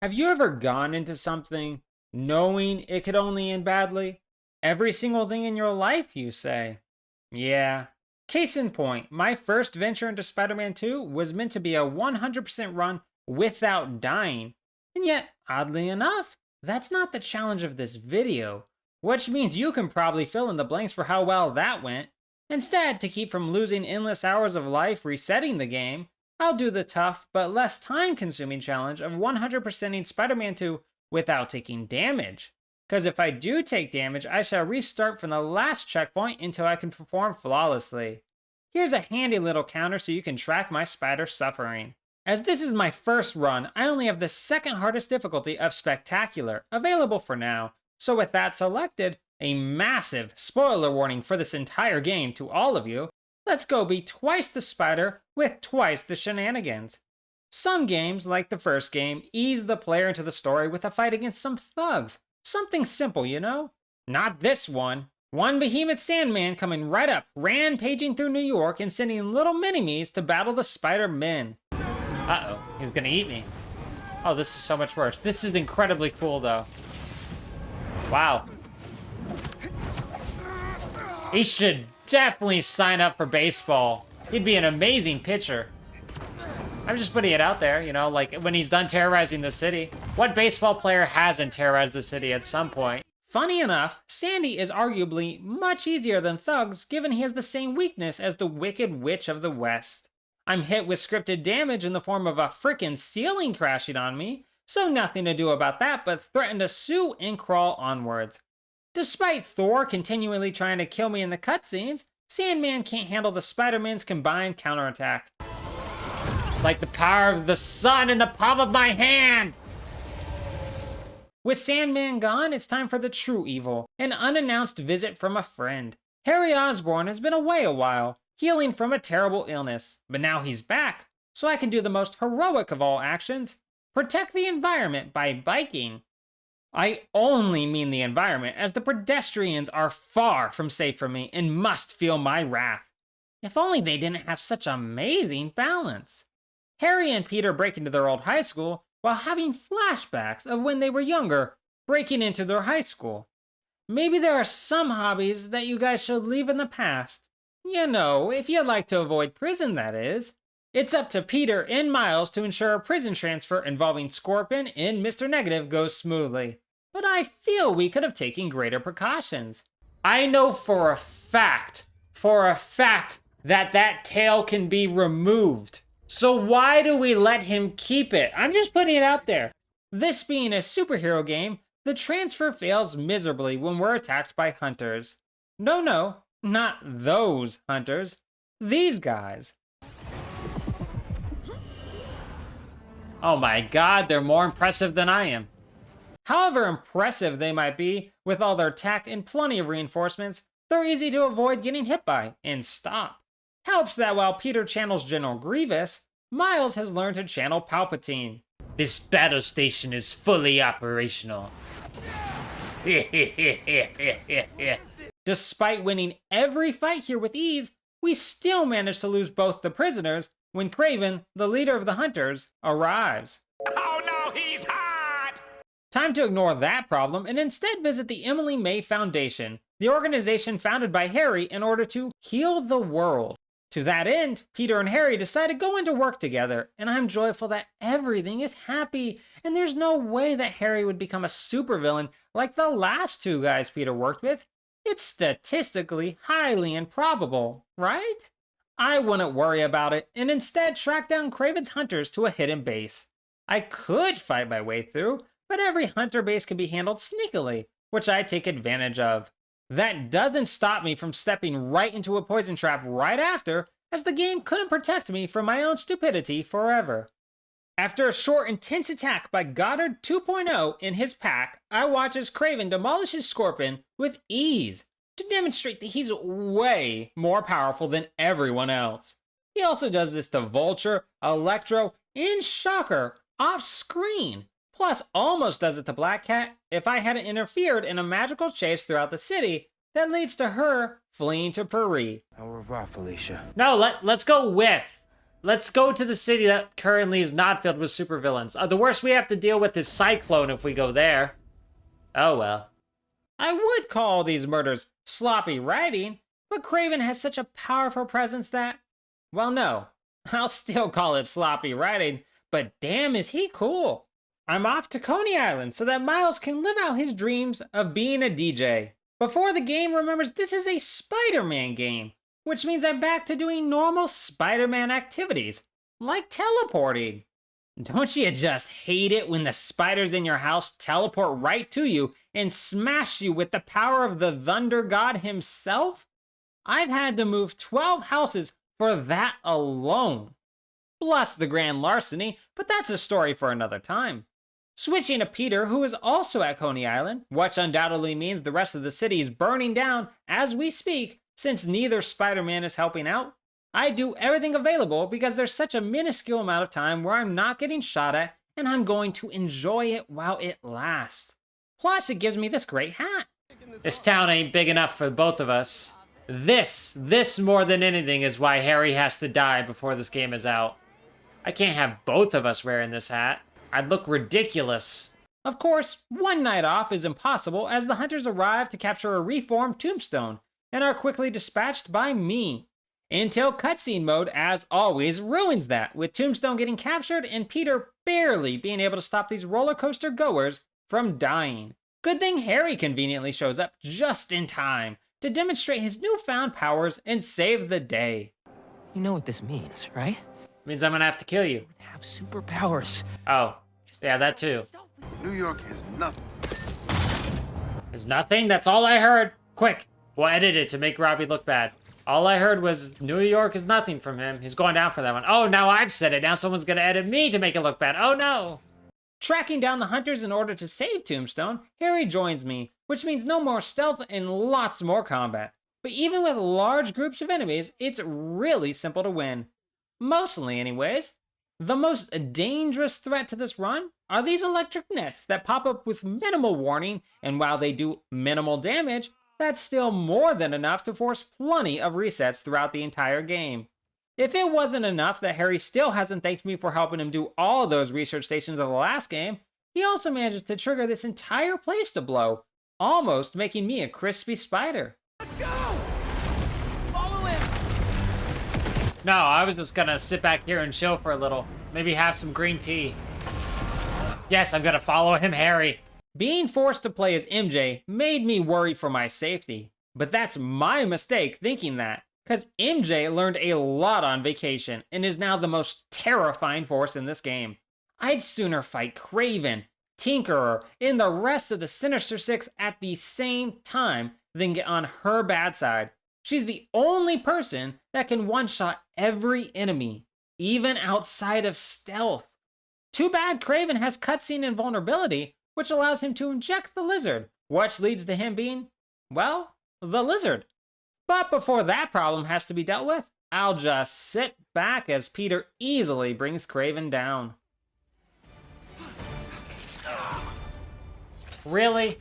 Have you ever gone into something knowing it could only end badly? Every single thing in your life, you say. Yeah. Case in point, my first venture into Spider Man 2 was meant to be a 100% run without dying. And yet, oddly enough, that's not the challenge of this video, which means you can probably fill in the blanks for how well that went. Instead, to keep from losing endless hours of life resetting the game, I'll do the tough but less time consuming challenge of 100%ing Spider Man 2 without taking damage. Because if I do take damage, I shall restart from the last checkpoint until I can perform flawlessly. Here's a handy little counter so you can track my spider suffering. As this is my first run, I only have the second hardest difficulty of Spectacular available for now. So with that selected, a massive spoiler warning for this entire game to all of you, let's go be twice the spider with twice the shenanigans. Some games, like the first game, ease the player into the story with a fight against some thugs. Something simple, you know? Not this one. One behemoth Sandman coming right up, rampaging through New York and sending little mini-me's to battle the Spider-Men. Uh-oh, he's gonna eat me. Oh, this is so much worse. This is incredibly cool, though. Wow. He should definitely sign up for baseball. He'd be an amazing pitcher. I'm just putting it out there, you know, like when he's done terrorizing the city. What baseball player hasn't terrorized the city at some point? Funny enough, Sandy is arguably much easier than Thugs, given he has the same weakness as the Wicked Witch of the West. I'm hit with scripted damage in the form of a frickin' ceiling crashing on me, so nothing to do about that but threaten to sue and crawl onwards. Despite Thor continually trying to kill me in the cutscenes, Sandman can't handle the Spider-Man's combined counterattack. It's like the power of the sun in the palm of my hand! With Sandman gone, it's time for the true evil, an unannounced visit from a friend. Harry Osborn has been away a while, healing from a terrible illness, but now he's back, so I can do the most heroic of all actions, protect the environment by biking. I only mean the environment, as the pedestrians are far from safe for me and must feel my wrath. If only they didn't have such amazing balance. Harry and Peter break into their old high school while having flashbacks of when they were younger, breaking into their high school. Maybe there are some hobbies that you guys should leave in the past. You know, if you'd like to avoid prison, that is. It's up to Peter and Miles to ensure a prison transfer involving Scorpion and Mr. Negative goes smoothly. But I feel we could have taken greater precautions. I know for a fact that that tail can be removed. So why do we let him keep it? I'm just putting it out there. This being a superhero game, the transfer fails miserably when we're attacked by hunters. No, not those hunters. These guys. Oh my god, they're more impressive than I am. However impressive they might be, with all their tech and plenty of reinforcements, they're easy to avoid getting hit by and stop. Helps that while Peter channels General Grievous, Miles has learned to channel Palpatine. This battle station is fully operational. Despite winning every fight here with ease, we still manage to lose both the prisoners when Kraven, the leader of the hunters, arrives. Oh no, he's hot! Time to ignore that problem and instead visit the Emily May Foundation, the organization founded by Harry in order to heal the world. To that end, Peter and Harry decide to go into work together, and I'm joyful that everything is happy, and there's no way that Harry would become a supervillain like the last two guys Peter worked with. It's statistically highly improbable, right? I wouldn't worry about it, and instead track down Kraven's hunters to a hidden base. I could fight my way through, but every hunter base can be handled sneakily, which I take advantage of. That doesn't stop me from stepping right into a poison trap right after, as the game couldn't protect me from my own stupidity forever. After a short, intense attack by Goddard 2.0 in his pack, I watch as Kraven demolishes Scorpion with ease to demonstrate that he's way more powerful than everyone else. He also does this to Vulture, Electro, and Shocker off screen. Plus, almost does it to Black Cat if I hadn't interfered in a magical chase throughout the city that leads to her fleeing to Paris. Au revoir, Felicia. No, let's go with. let's go to the city that currently is not filled with supervillains. The worst we have to deal with is Cyclone if we go there. Oh well. I would call these murders sloppy writing, but Kraven has such a powerful presence that, well, no. I'll still call it sloppy writing, but damn is he cool. I'm off to Coney Island so that Miles can live out his dreams of being a DJ. Before the game remembers this is a Spider-Man game, which means I'm back to doing normal Spider-Man activities, like teleporting. Don't you just hate it when the spiders in your house teleport right to you and smash you with the power of the Thunder God himself? I've had to move 12 houses for that alone. Plus the grand larceny, but that's a story for another time. Switching to Peter, who is also at Coney Island, which undoubtedly means the rest of the city is burning down as we speak, since neither Spider-Man is helping out. I do everything available because there's such a minuscule amount of time where I'm not getting shot at, and I'm going to enjoy it while it lasts. Plus, it gives me this great hat. This town ain't big enough for both of us. This more than anything is why Harry has to die before this game is out. I can't have both of us wearing this hat. I'd look ridiculous. Of course, one night off is impossible as the hunters arrive to capture a reformed Tombstone and are quickly dispatched by me. Until cutscene mode, as always, ruins that, with Tombstone getting captured and Peter barely being able to stop these roller coaster goers from dying. Good thing Harry conveniently shows up just in time to demonstrate his newfound powers and save the day. You know what this means, right? Means I'm gonna have to kill you. Have superpowers. Oh, yeah, that too. New York is nothing. There's nothing? That's all I heard. Quick, we'll edit it to make Robbie look bad. All I heard was New York is nothing from him. He's going down for that one. Oh, now I've said it. Now someone's gonna edit me to make it look bad. Oh no. Tracking down the hunters in order to save Tombstone, Harry joins me, which means no more stealth and lots more combat. But even with large groups of enemies, it's really simple to win. Mostly anyways. The most dangerous threat to this run are these electric nets that pop up with minimal warning, and while they do minimal damage, that's still more than enough to force plenty of resets throughout the entire game. If it wasn't enough that Harry still hasn't thanked me for helping him do all those research stations of the last game, he also manages to trigger this entire place to blow, almost making me a crispy spider. Let's go! Follow him! No, I was just gonna sit back here and chill for a little. Maybe have some green tea. Yes, I'm gonna follow him, Harry. Being forced to play as MJ made me worry for my safety. But that's my mistake thinking that, because MJ learned a lot on vacation and is now the most terrifying force in this game. I'd sooner fight Kraven, Tinkerer, and the rest of the Sinister Six at the same time than get on her bad side. She's the only person that can one-shot every enemy, even outside of stealth. Too bad Kraven has cutscene invulnerability, which allows him to inject the lizard, which leads to him being, well, the lizard. But before that problem has to be dealt with, I'll just sit back as Peter easily brings Kraven down. Really?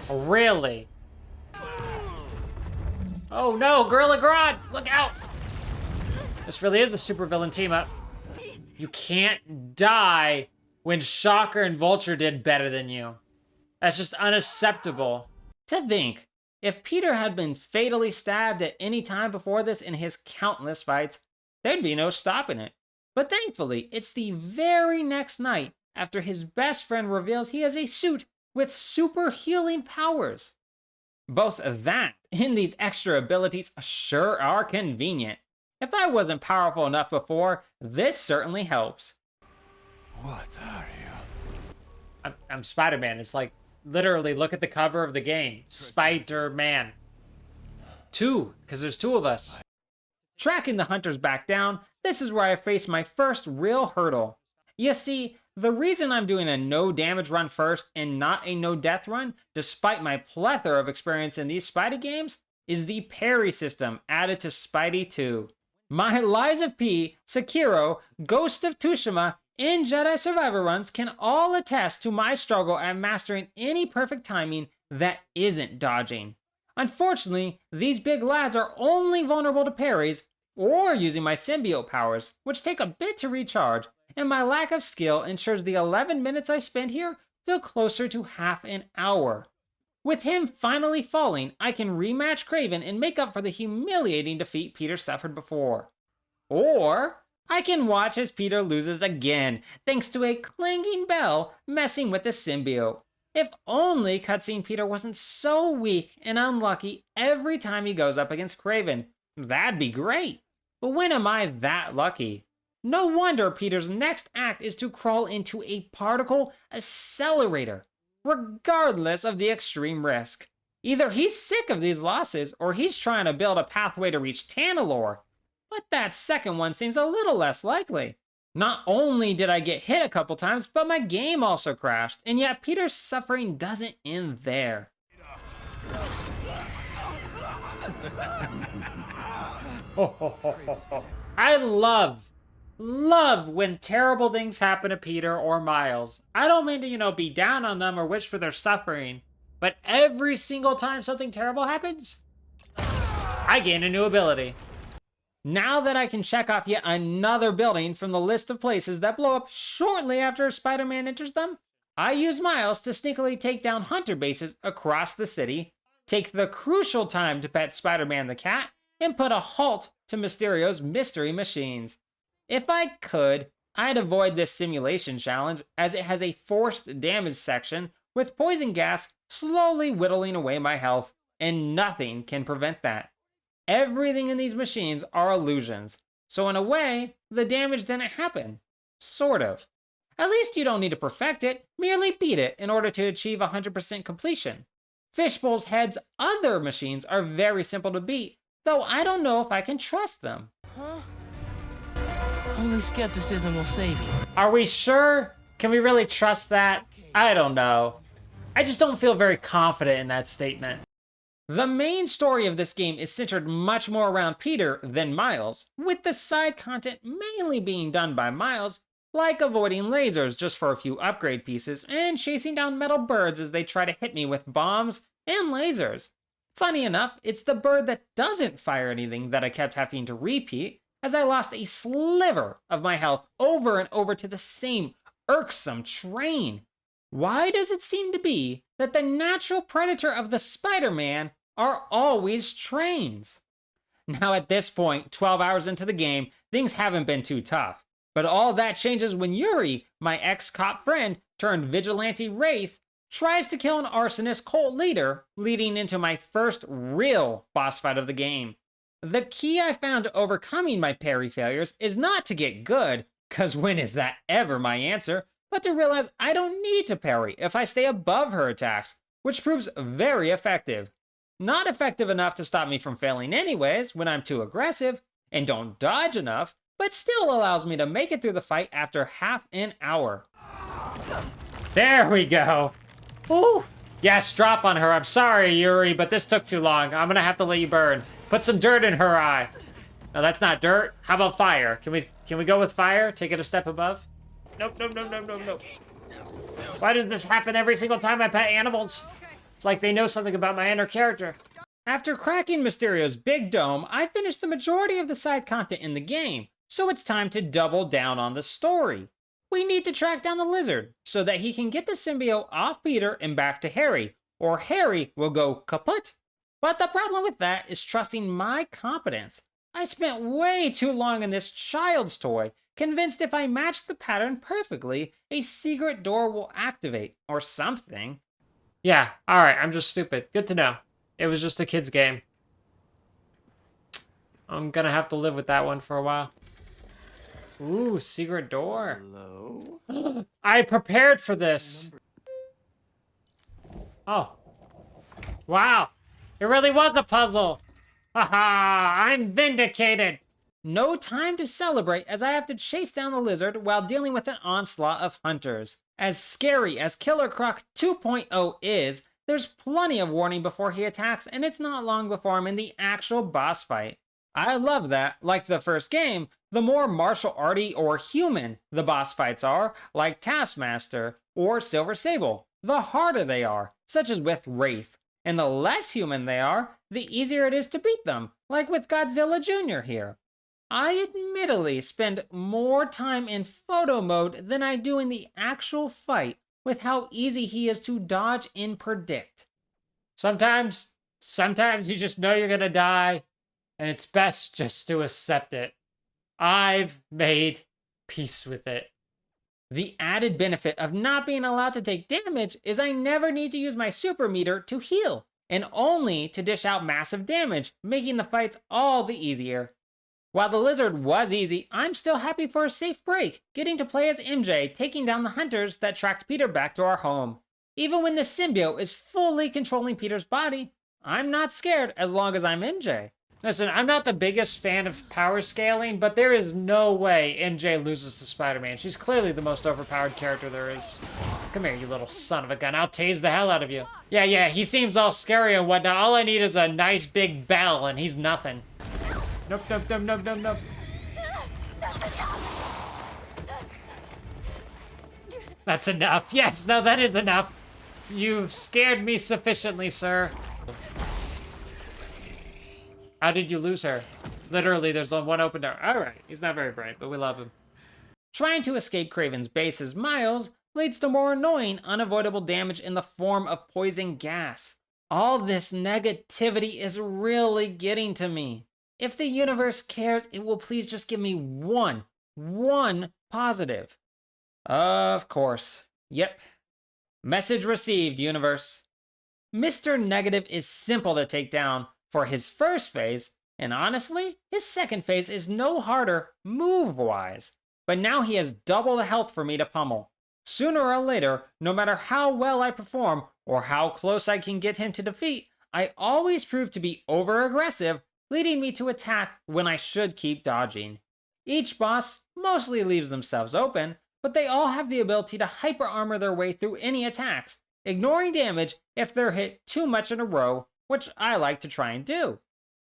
Really? Oh no, Gorilla Grodd! Look out! This really is a supervillain team up. You can't die when Shocker and Vulture did better than you. That's just unacceptable. To think, if Peter had been fatally stabbed at any time before this in his countless fights, there'd be no stopping it. But thankfully, it's the very next night after his best friend reveals he has a suit with super healing powers. Both that and these extra abilities sure are convenient. If I wasn't powerful enough before, this certainly helps. What are you? I'm Spider-Man. It's like, literally, look at the cover of the game. Spider-Man. 2, because there's 2 of us. Tracking the hunters back down, this is where I face my first real hurdle. You see, the reason I'm doing a no damage run first and not a no death run, despite my plethora of experience in these Spidey games, is the parry system added to Spidey 2. My Lies of P, Sekiro, Ghost of Tsushima, and Jedi Survivor runs can all attest to my struggle at mastering any perfect timing that isn't dodging. Unfortunately, these big lads are only vulnerable to parries, or using my symbiote powers, which take a bit to recharge, and my lack of skill ensures the 11 minutes I spend here feel closer to half an hour. With him finally falling, I can rematch Kraven and make up for the humiliating defeat Peter suffered before. Or I can watch as Peter loses again, thanks to a clanging bell messing with the symbiote. If only cutscene Peter wasn't so weak and unlucky every time he goes up against Kraven. That'd be great. But when am I that lucky? No wonder Peter's next act is to crawl into a particle accelerator, regardless of the extreme risk. Either he's sick of these losses, or he's trying to build a pathway to reach Tanalorr. But that second one seems a little less likely. Not only did I get hit a couple times, but my game also crashed, and yet Peter's suffering doesn't end there. I love when terrible things happen to Peter or Miles. I don't mean to, be down on them or wish for their suffering, but every single time something terrible happens, I gain a new ability. Now that I can check off yet another building from the list of places that blow up shortly after Spider-Man enters them, I use Miles to sneakily take down hunter bases across the city, take the crucial time to pet Spider-Man the cat, and put a halt to Mysterio's mystery machines. If I could, I'd avoid this simulation challenge, as it has a forced damage section with poison gas slowly whittling away my health, and nothing can prevent that. Everything in these machines are illusions, so in a way, the damage didn't happen. Sort of. At least you don't need to perfect it, merely beat it in order to achieve 100% completion. Fishbowl's Head's other machines are very simple to beat, though I don't know if I can trust them. Huh? Only skepticism will save you. Are we sure? Can we really trust that? I don't know. I just don't feel very confident in that statement. The main story of this game is centered much more around Peter than Miles, with the side content mainly being done by Miles, like avoiding lasers just for a few upgrade pieces and chasing down metal birds as they try to hit me with bombs and lasers. Funny enough, it's the bird that doesn't fire anything that I kept having to repeat, as I lost a sliver of my health over and over to the same irksome train. Why does it seem to be that the natural predator of the Spider-Man are always trains? Now at this point, 12 hours into the game, things haven't been too tough. But all that changes when Yuri, my ex-cop friend turned vigilante wraith, tries to kill an arsonist cult leader, leading into my first real boss fight of the game. The key I found to overcoming my parry failures is not to get good, cause when is that ever my answer, but to realize I don't need to parry if I stay above her attacks, which proves very effective. Not effective enough to stop me from failing anyways when I'm too aggressive, and don't dodge enough, but still allows me to make it through the fight after half an hour. There we go. Ooh. Yes, drop on her. I'm sorry, Yuri, but this took too long. I'm gonna have to let you burn. Put some dirt in her eye. No, that's not dirt. How about fire? Can we go with fire? Take it a step above? Nope. Why does this happen every single time I pet animals? It's like they know something about my inner character. After cracking Mysterio's big dome, I finished the majority of the side content in the game, so it's time to double down on the story. We need to track down the lizard, so that he can get the symbiote off Peter and back to Harry, or Harry will go kaput. But the problem with that is trusting my competence. I spent way too long in this child's toy, convinced if I match the pattern perfectly, a secret door will activate, or something. Yeah, alright, I'm just stupid. Good to know. It was just a kid's game. I'm gonna have to live with that one for a while. Ooh, secret door. Hello? I prepared for this. Oh. Wow. It really was a puzzle. Haha, I'm vindicated. No time to celebrate as I have to chase down the lizard while dealing with an onslaught of hunters. As scary as Killer Croc 2.0 is, there's plenty of warning before he attacks, and it's not long before I'm in the actual boss fight. I love that, like the first game, the more martial arty or human the boss fights are, like Taskmaster or Silver Sable, the harder they are, such as with Wraith. And the less human they are, the easier it is to beat them, like with Godzilla Jr. here. I admittedly spend more time in photo mode than I do in the actual fight with how easy he is to dodge and predict. Sometimes you just know you're gonna die, and it's best just to accept it. I've made peace with it. The added benefit of not being allowed to take damage is I never need to use my super meter to heal, and only to dish out massive damage, making the fights all the easier. While the lizard was easy, I'm still happy for a safe break, getting to play as MJ, taking down the hunters that tracked Peter back to our home. Even when the symbiote is fully controlling Peter's body, I'm not scared as long as I'm MJ. Listen, I'm not the biggest fan of power scaling, but there is no way MJ loses to Spider-Man. She's clearly the most overpowered character there is. Come here, you little son of a gun. I'll tase the hell out of you. Yeah, he seems all scary and whatnot. All I need is a nice big bell, and he's nothing. Nope. That's enough. Yes, no, that is enough. You've scared me sufficiently, sir. How did you lose her? Literally, there's one open door. Alright, he's not very bright, but we love him. Trying to escape Kraven's base as Miles leads to more annoying, unavoidable damage in the form of poison gas. All this negativity is really getting to me. If the universe cares, it will please just give me one positive. Of course. Yep. Message received, universe. Mr. Negative is simple to take down for his first phase, and honestly, his second phase is no harder move-wise. But now he has double the health for me to pummel. Sooner or later, no matter how well I perform or how close I can get him to defeat, I always prove to be over-aggressive, leading me to attack when I should keep dodging. Each boss mostly leaves themselves open, but they all have the ability to hyper-armor their way through any attacks, ignoring damage if they're hit too much in a row, which I like to try and do.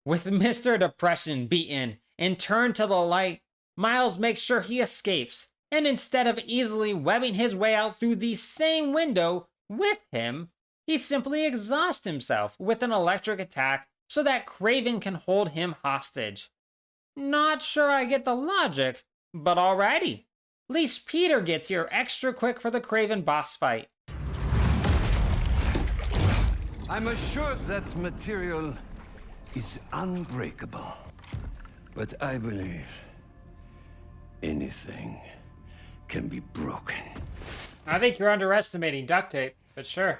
With Mr. Depression beaten and turned to the light, Miles makes sure he escapes, and instead of easily webbing his way out through the same window with him, he simply exhausts himself with an electric attack so that Kraven can hold him hostage. Not sure I get the logic, but alrighty. At least Peter gets here extra quick for the Kraven boss fight. I'm assured that material is unbreakable. But I believe anything can be broken. I think you're underestimating duct tape, but sure.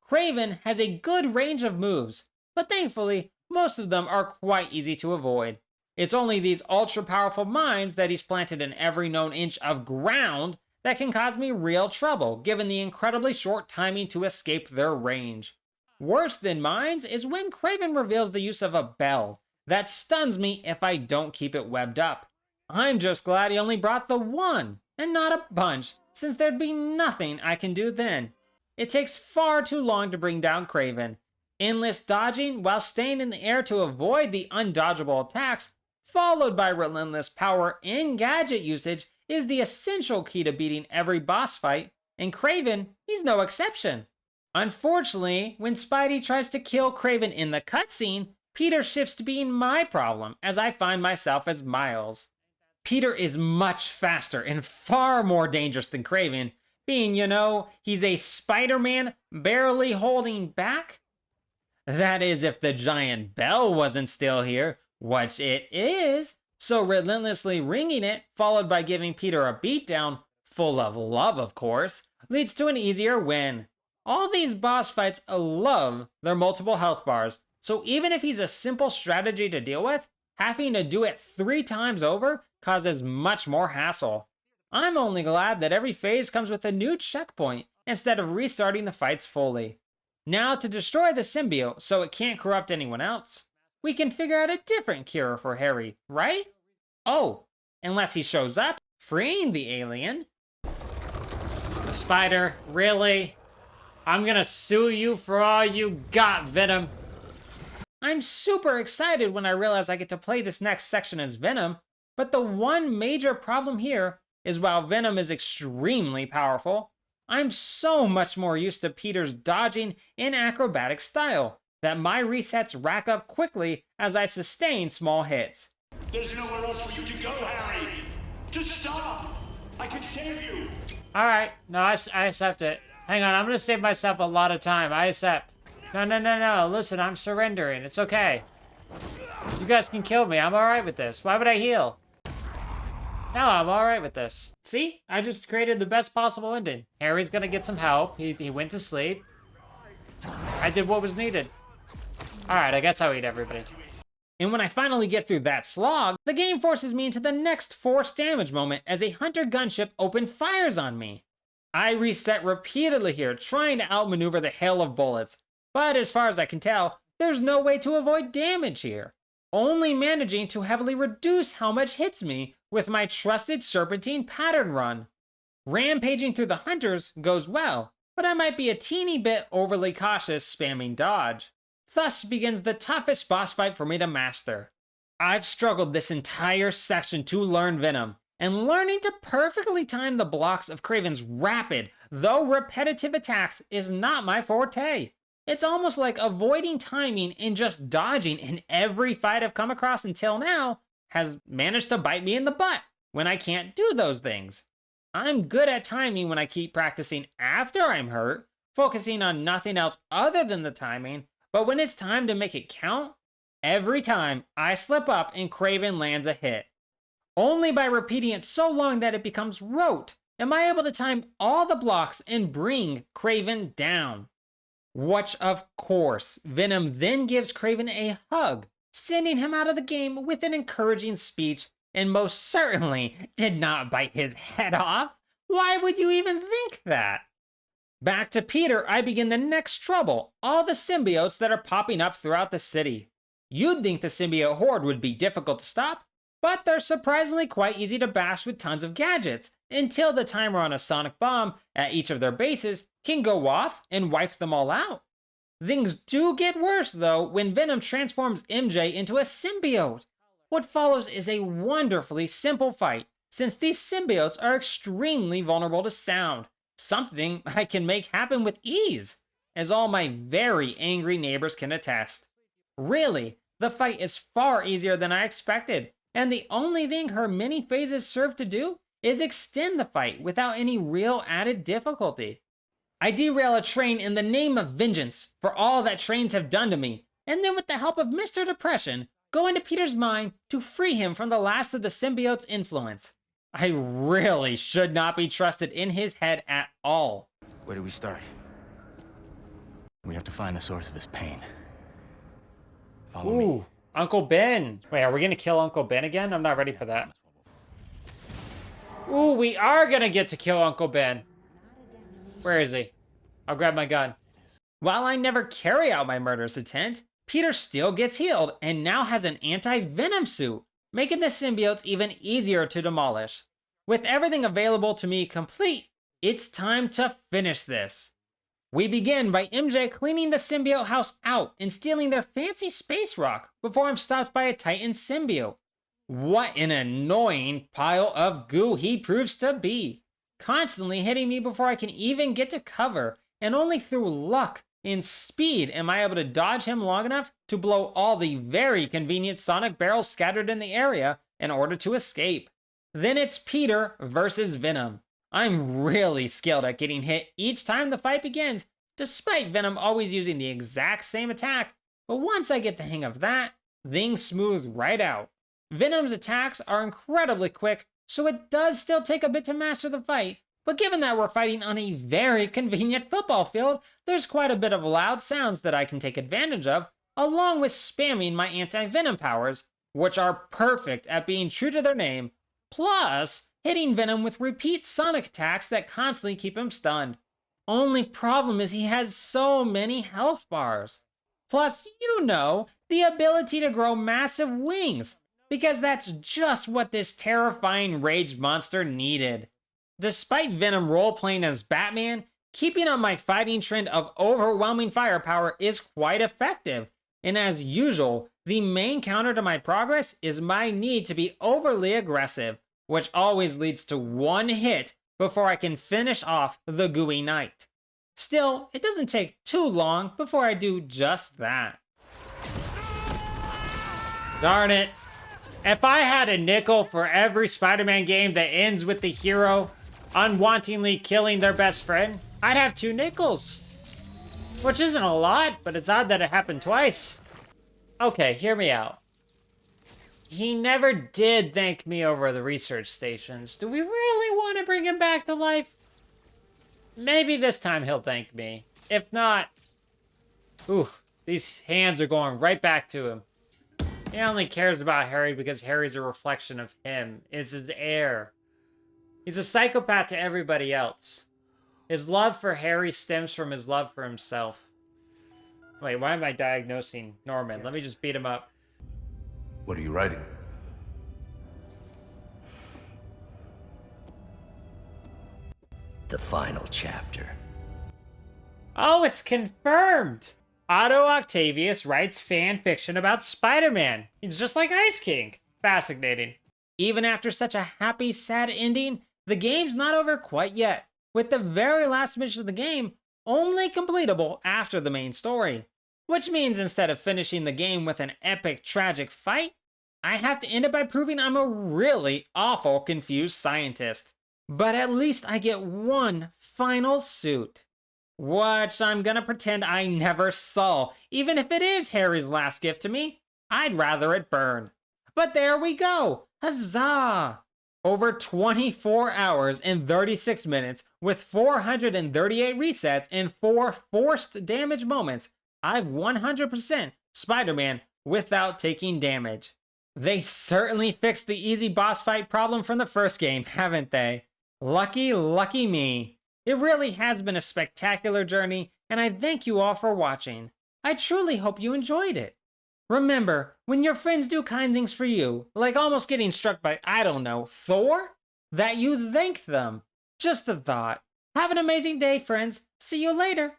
Kraven has a good range of moves, but thankfully, most of them are quite easy to avoid. It's only these ultra-powerful mines that he's planted in every known inch of ground that can cause me real trouble, given the incredibly short timing to escape their range. Worse than mines is when Kraven reveals the use of a bell that stuns me if I don't keep it webbed up. I'm just glad he only brought the one, and not a bunch, since there'd be nothing I can do then. It takes far too long to bring down Kraven. Endless dodging while staying in the air to avoid the undodgeable attacks, followed by relentless power and gadget usage, is the essential key to beating every boss fight, and Kraven, he's no exception. Unfortunately, when Spidey tries to kill Kraven in the cutscene, Peter shifts to being my problem as I find myself as Miles. Peter is much faster and far more dangerous than Kraven, being, he's a Spider-Man barely holding back. That is if the giant bell wasn't still here, which it is, so relentlessly ringing it, followed by giving Peter a beatdown, full of love of course, leads to an easier win. All these boss fights love their multiple health bars, so even if he's a simple strategy to deal with, having to do it 3 times over causes much more hassle. I'm only glad that every phase comes with a new checkpoint, instead of restarting the fights fully. Now to destroy the symbiote so it can't corrupt anyone else, we can figure out a different cure for Harry, right? Oh, unless he shows up, freeing the alien. The spider, really? I'm gonna sue you for all you got, Venom. I'm super excited when I realize I get to play this next section as Venom, but the one major problem here is while Venom is extremely powerful, I'm so much more used to Peter's dodging and acrobatic style that my resets rack up quickly as I sustain small hits. There's nowhere else for you to go, Harry. Just stop. I can save you. Alright, no, I accept it. Hang on, I'm gonna save myself a lot of time. I accept. No. Listen, I'm surrendering. It's okay. You guys can kill me. I'm alright with this. Why would I heal? No, I'm alright with this. See? I just created the best possible ending. Harry's gonna get some help. He went to sleep. I did what was needed. Alright, I guess I'll eat everybody. And when I finally get through that slog, the game forces me into the next forced damage moment as a hunter gunship open fires on me. I reset repeatedly here, trying to outmaneuver the hail of bullets, but as far as I can tell, there's no way to avoid damage here, only managing to heavily reduce how much hits me with my trusted serpentine pattern run. Rampaging through the hunters goes well, but I might be a teeny bit overly cautious spamming dodge. Thus begins the toughest boss fight for me to master. I've struggled this entire section to learn Venom, and learning to perfectly time the blocks of Kraven's rapid, though repetitive attacks is not my forte. It's almost like avoiding timing and just dodging in every fight I've come across until now has managed to bite me in the butt when I can't do those things. I'm good at timing when I keep practicing after I'm hurt, focusing on nothing else other than the timing, but when it's time to make it count, every time I slip up and Kraven lands a hit. Only by repeating it so long that it becomes rote am I able to time all the blocks and bring Kraven down. Which, of course, Venom then gives Kraven a hug, sending him out of the game with an encouraging speech, and most certainly did not bite his head off. Why would you even think that? Back to Peter, I begin the next trouble, all the symbiotes that are popping up throughout the city. You'd think the symbiote horde would be difficult to stop, but they're surprisingly quite easy to bash with tons of gadgets, until the timer on a sonic bomb at each of their bases can go off and wipe them all out. Things do get worse though when Venom transforms MJ into a symbiote. What follows is a wonderfully simple fight, since these symbiotes are extremely vulnerable to sound. Something I can make happen with ease, as all my very angry neighbors can attest. Really, the fight is far easier than I expected, and the only thing her mini phases serve to do is extend the fight without any real added difficulty. I derail a train in the name of vengeance for all that trains have done to me, and then with the help of Mr. Depression, go into Peter's mind to free him from the last of the symbiote's influence. I really should not be trusted in his head at all. Where do we start? We have to find the source of his pain. Follow me. Ooh, Uncle Ben. Wait, are we gonna kill Uncle Ben again? I'm not ready for that. Ooh, we are gonna get to kill Uncle Ben. Where is he? I'll grab my gun. While I never carry out my murderous intent, Peter still gets healed and now has an anti-venom suit, making the symbiotes even easier to demolish. With everything available to me complete, it's time to finish this. We begin by MJ cleaning the symbiote house out and stealing their fancy space rock before I'm stopped by a Titan symbiote. What an annoying pile of goo he proves to be, constantly hitting me before I can even get to cover, and only through luck and speed am I able to dodge him long enough to blow all the very convenient sonic barrels scattered in the area in order to escape. Then it's Peter versus Venom. I'm really skilled at getting hit each time the fight begins, despite Venom always using the exact same attack, but once I get the hang of that, things smooth right out. Venom's attacks are incredibly quick, so it does still take a bit to master the fight, but given that we're fighting on a very convenient football field, there's quite a bit of loud sounds that I can take advantage of, along with spamming my anti-venom powers, which are perfect at being true to their name, plus hitting Venom with repeat sonic attacks that constantly keep him stunned. Only problem is he has so many health bars. Plus, you know, the ability to grow massive wings, because that's just what this terrifying rage monster needed. Despite Venom role-playing as Batman, keeping up my fighting trend of overwhelming firepower is quite effective, and as usual, the main counter to my progress is my need to be overly aggressive, which always leads to one hit before I can finish off the gooey knight. Still, it doesn't take too long before I do just that. Darn it! If I had a nickel for every Spider-Man game that ends with the hero unwantingly killing their best friend, I'd have 2 nickels. Which isn't a lot, but it's odd that it happened twice. Okay, hear me out. He never did thank me over the research stations. Do we really want to bring him back to life? Maybe this time he'll thank me. If not, ooh, these hands are going right back to him. He only cares about Harry because Harry's a reflection of him, is his heir. He's a psychopath to everybody else. His love for Harry stems from his love for himself. Wait, why am I diagnosing Norman? Let me just beat him up. What are you writing? The final chapter. Oh, it's confirmed! Otto Octavius writes fan fiction about Spider-Man. He's just like Ice King. Fascinating. Even after such a happy, sad ending, the game's not over quite yet, with the very last mission of the game only completable after the main story. Which means instead of finishing the game with an epic, tragic fight, I have to end it by proving I'm a really awful, confused scientist. But at least I get one final suit. Which I'm gonna pretend I never saw, even if it is Harry's last gift to me. I'd rather it burn. But there we go! Huzzah! Over 24 hours and 36 minutes, with 438 resets and 4 forced damage moments, I've 100% Spider-Man without taking damage. They certainly fixed the easy boss fight problem from the first game, haven't they? Lucky, lucky me. It really has been a spectacular journey, and I thank you all for watching. I truly hope you enjoyed it. Remember, when your friends do kind things for you, like almost getting struck by, I don't know, Thor, that you thank them. Just a thought. Have an amazing day, friends. See you later.